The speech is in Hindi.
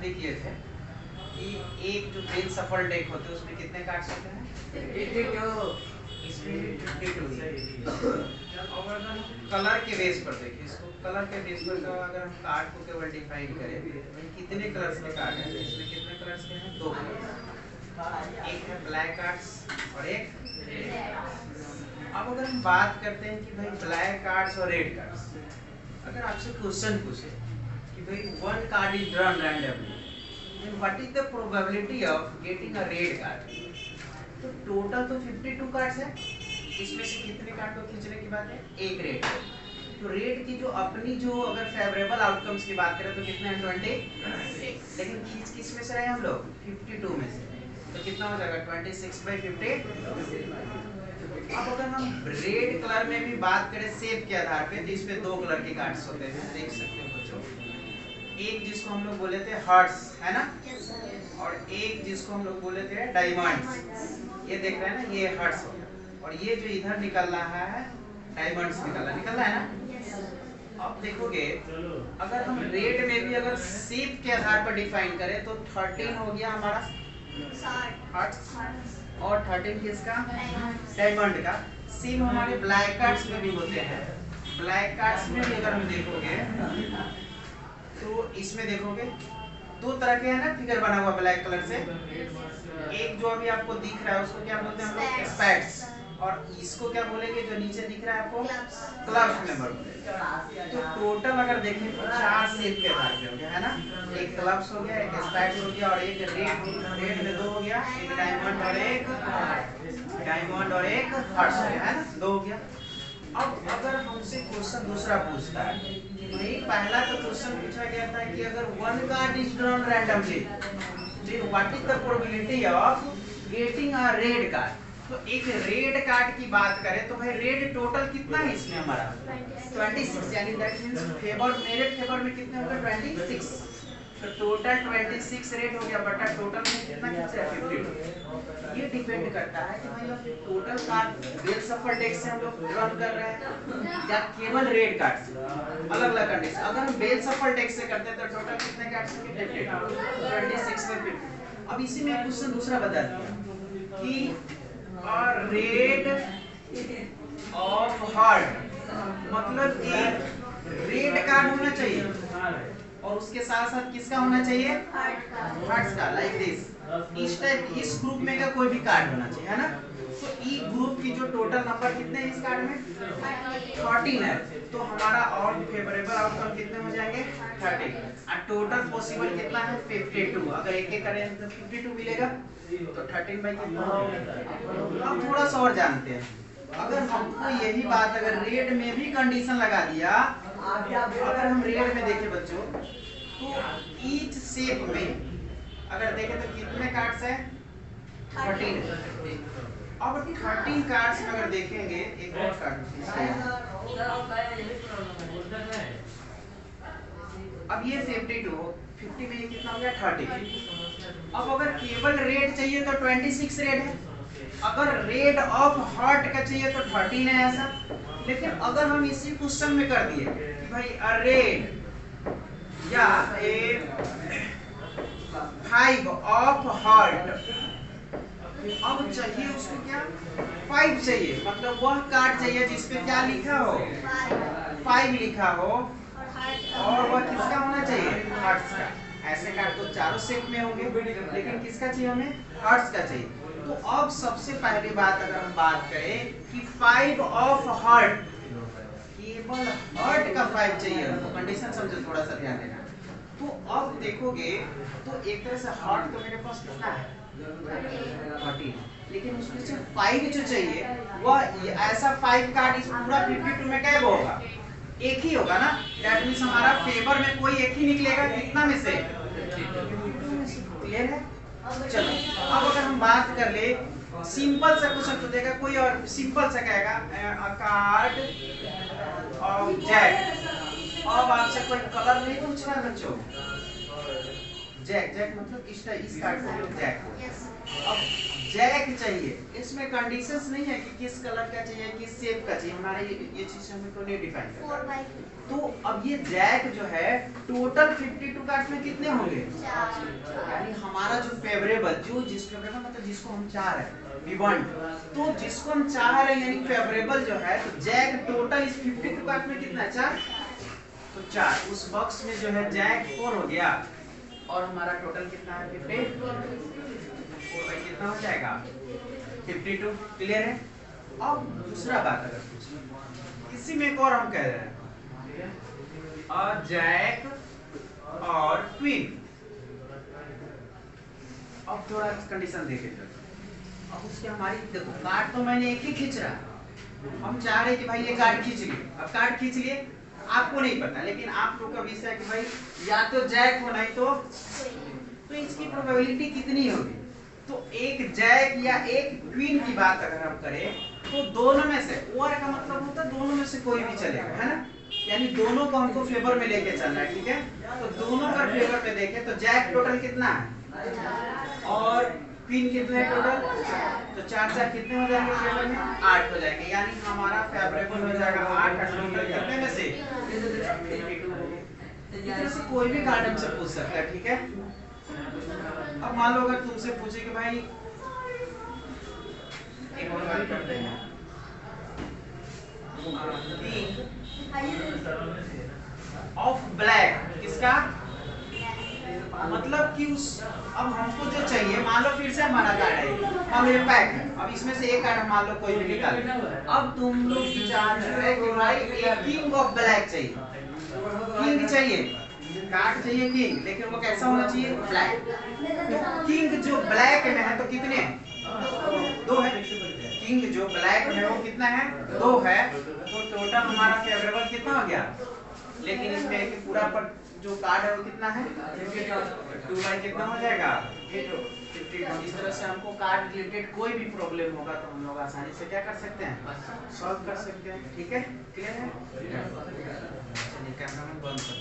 भी किए थे कि एक जो बेल सफल डेक होते हैं उसमें कितने कार्ड्स होते हैं? 52। इसमें भी 52। और अगर हम कलर के बेस पर देखें इसको, कलर के बेस पर तो अगर हम कार्ड को केवल डिफाइन करें कितने कलर्स के कार्ड हैं, इसमें कितने कलर्स के हैं? 2 कलर्स, एक है ब्लैक कार्ड्स और एक रेड। अब अगर हम बात करते हैं कि भाई ब्लैक कार्ड्स और रेड कार्ड्स, अगर आपसे क्वेश्चन पूछे कि भाई one card is drawn randomly, then what is the probability of getting a red card? तो टोटल तो 52 कार्ड्स है, इसमें से कितने कार्ड को खींचने की बात है? एक रेड। तो रेड की जो अपनी जो अगर फेवरेबल आउटकम्स की बात करें तो कितने हैं? 26। लेकिन खींच किस में से रहे हम लोग? 52 में से। तो कितना हो जाएगा? 26/50। अब अगर हम रेड कलर में भी बात करें शेप के आधार पे, तो इसमें 2 कलर के कार्ड्स होते हैं, देख सकते हो बच्चों। एक जिसको हम लोग बोले थे हार्ट्स, है ना, और एक जिसको हम लोग बोले थे डायमंड्स। ये देख रहे हैं ना, ये हार्ट्स हो गया, और ये जो इधर निकल रहा है डायमंड्स निकल रहा है ना। अब देखोगे अगर हम रेड में भी अगर शेप के आधार पर डिफाइन करें तो 13 हो गया हमारा हार्ट्स, और 13 किसका? डायमंड का। सेम हमारे ब्लैक कार्ड्स में भी होते हैं। ब्लैक कार्ड्स में भी अगर हम देखोगे तो इसमें देखोगे 2 तरह के है ना फिगर बना हुआ ब्लैक कलर से। एक जो अभी आपको दिख रहा है उसको क्या बोलते हैं हम लोग? स्पैट्स। और इसको क्या बोलेंगे जो नीचे दिख रहा है आपको? क्लब्स में बोलेंगे। तो टोटल अगर देखें तो 4 शेप के आधार पे हो गया, है ना। एक क्लब्स हो गया, एक स्पैट्स हो गया, और एक रेड में 2 हो गया, एक डायमंड और एक हार्ट्स हो गया, है ना, 2 हो गया। अब अगर हमसे क्वेश्चन दूसरा पूछता है, नहीं पहला तो क्वेश्चन पूछा गया था कि अगर one card is drawn randomly, then what is the probability of getting a red card. तो एक रेड कार्ड की बात करें तो भाई रेड टोटल कितना है इसमें हमारा? 26, यानी दैट मींस फेवर, मेरे फेवर में कितने हो गए? 26। तो टोटल 26 रेड हो गया, बटा टोटल में कितना खींच रहा है? 52। ये डिपेंड करता है कि भाई टोटल कार्ड बेल सफल डेक से हम लोग रन कर रहे हैं या केवल रेड कार्ड से, अलग अलग कंडीशन। अगर हम बेल सफल डेक से करते हैं तो टोटल कितने कार्ड्स होंगे? 26 में 50। अब इसी में क्वेश्चन दूसरा बता दिया कि रेड ऑफ हार्ट, मतलब एक रेड कार्ड होना चाहिए और उसके साथ साथ किसका होना चाहिए? हार्ट्स का, लाइक दिस। इस टाइप इस ग्रुप में का कोई भी कार्ड होना चाहिए, है ना। तो ई ग्रुप की जो टोटल नंबर कितने हैं इस कार्ड में? 13 है। तो हमारा और फेवरेबल आउटकम कितने हो जाएंगे? 13। और टोटल पॉसिबल कितना है? 52। अगर एक एक करें तो 52 मिलेगा, तो 13 बाई कितना? अब थोड़ा सा और जानते हैं। अगर हमको यही बात अगर रेड में भी कंडीशन लगा दिया, अगर हम रेड में देखें बच्चों तो ईच शेप में अगर देखें तो कितने कार्ड्स हैं? 13। अब 13 कार्ड्स में अगर देखेंगे, एक और कार्ड अब ये 50 में ये कितना हो गया? 30। अब अगर केवल रेड चाहिए तो 26 रेड है, अगर रेड ऑफ हार्ट का चाहिए तो 13 है ऐसा। लेकिन अगर हम इसी क्वेश्चन में कर दिए कि भाई अ रेड या ए 5 ऑफ हार्ट, अब चाहिए उसको क्या? 5 चाहिए, मतलब वह कार्ड चाहिए जिसपे क्या लिखा हो? 5 लिखा हो, और वह किसका होना चाहिए? हार्ट्स का। ऐसे कार्ड तो चारों सेट में होंगे, लेकिन किसका चाहिए हमें? हार्ट्स का चाहिए। तो अब सबसे पहली बात अगर हम बात करें कि 5 ऑफ हार्ट, केवल हार्ट का 5 चाहिए हमको, कंडीशन समझो, थोड़ा सा ध्यान देना। तो अब देखोगे तो एक तरह से हार्ट तो मेरे पास कितना है? 13, लेकिन उसमें से 5 जो चाहिए वह ऐसा 5 कार्ड इस पूरा 52 में क्या होगा? एक ही होगा ना। दैट मींस हमारा फेवर में कोई एक ही निकलेगा, कितना में से? क्लियर है? चलो अब अगर हम बात कर ले सिंपल सा क्वेश्चन तो देगा कोई, और सिंपल सा कहेगा अ कार्ड ऑफ जैक। अब आपसे कोई कलर नहीं पूछ रहा बच्चों, जैक, जैक मतलब इस कार्ड को हम लोग जैक बोलते हैं। अब जैक चाहिए, इसमें कंडीशंस नहीं है कि किस कलर का चाहिए, किस शेप का चाहिए, हमारा ये चीज हमें को नहीं डिफाइन करता। तो अब ये जैक जो है टोटल 52 कार्ड में कितने होंगे? यानी हमारा जो फेवरेबल, जिस फेवरेबल मतलब जिसको हम चाह रहे हैं, वी वांट, तो जिसको हम चाह रहे हैं यानी फेवरेबल जो है, तो जैक टोटल इस 52 कार्ड में कितना है? 4। तो 4 उस बॉक्स में जो है जैक 4 हो गया और हमारा टोटल कितना है? 50। 4 बाई कितना हो जाएगा? 52। क्लियर है? अब दूसरा बात अगर पूछे, इसी में एक और हम कह रहे हैं जैक और क्वीन। अब थोड़ा कंडीशन देखे, अब उसके हमारी देखो कार्ड तो मैंने एक ही खींच रहा, हम चाह रहे कि भाई ये कार्ड खींच लिए। अब कार्ड खींच लिए, आपको नहीं पता, लेकिन आप लोग का विषय है कि भाई या तो जैक हो नहीं तो इसकी प्रोबेबिलिटी कितनी होगी? तो एक जैक या एक क्वीन की बात अगर हम करें तो दोनों में से, ओवर का मतलब होता है दोनों में से कोई भी चलेगा, है ना? यानी दोनों को हमको फेवर में लेके चलना है, ठीक है? तो दोनों का फेवर में देखें तो जैक टोटल कितना है और क्वीन कितना है टोटल? तो 4 कितने हो जाएंगे फेवर में? 8 हो जाएंगे, यानी हमारा फेवरेबल हो जाएगा 8 टोटल कितने में से? 52। इधर से कोई भी कार्ड हमसे पूछ सकता है, ठीक है? अब मान लो अगर तुमसे पूछे कि भाई एक और बात करते हैं, ऑफ ब्लैक, किसका मतलब कि उस, अब हमको जो चाहिए, मान लो फिर से हमारा कार्ड है, हम ये पैक है, अब इसमें से एक कार्ड मान लो कोई भी निकाल, अब तुम लोग विचार है कि भाई एक किंग ऑफ ब्लैक चाहिए, किंग चाहिए, कार्ड चाहिए किंग, लेकिन वो कैसा होना चाहिए? ब्लैक। तो किंग जो ब्लैक में है तो कितने हैं? 2 है। किंग जो ब्लैक है वो कितना है? 2 है। तो टोटल हमारा फेवरेबल कितना हो गया? लेकिन इसमें एक पूरा पर जो कार्ड है वो कितना है? 2 बाई कितना हो जाएगा? 52। इस तरह से हमको कार्ड रिलेटेड कोई भी प्रॉब्लम होगा तो हम लोग आसानी से क्या कर सकते हैं? सॉल्व कर सकते हैं, ठीक है? क्लियर है? चलिए कैमरा में बंद कर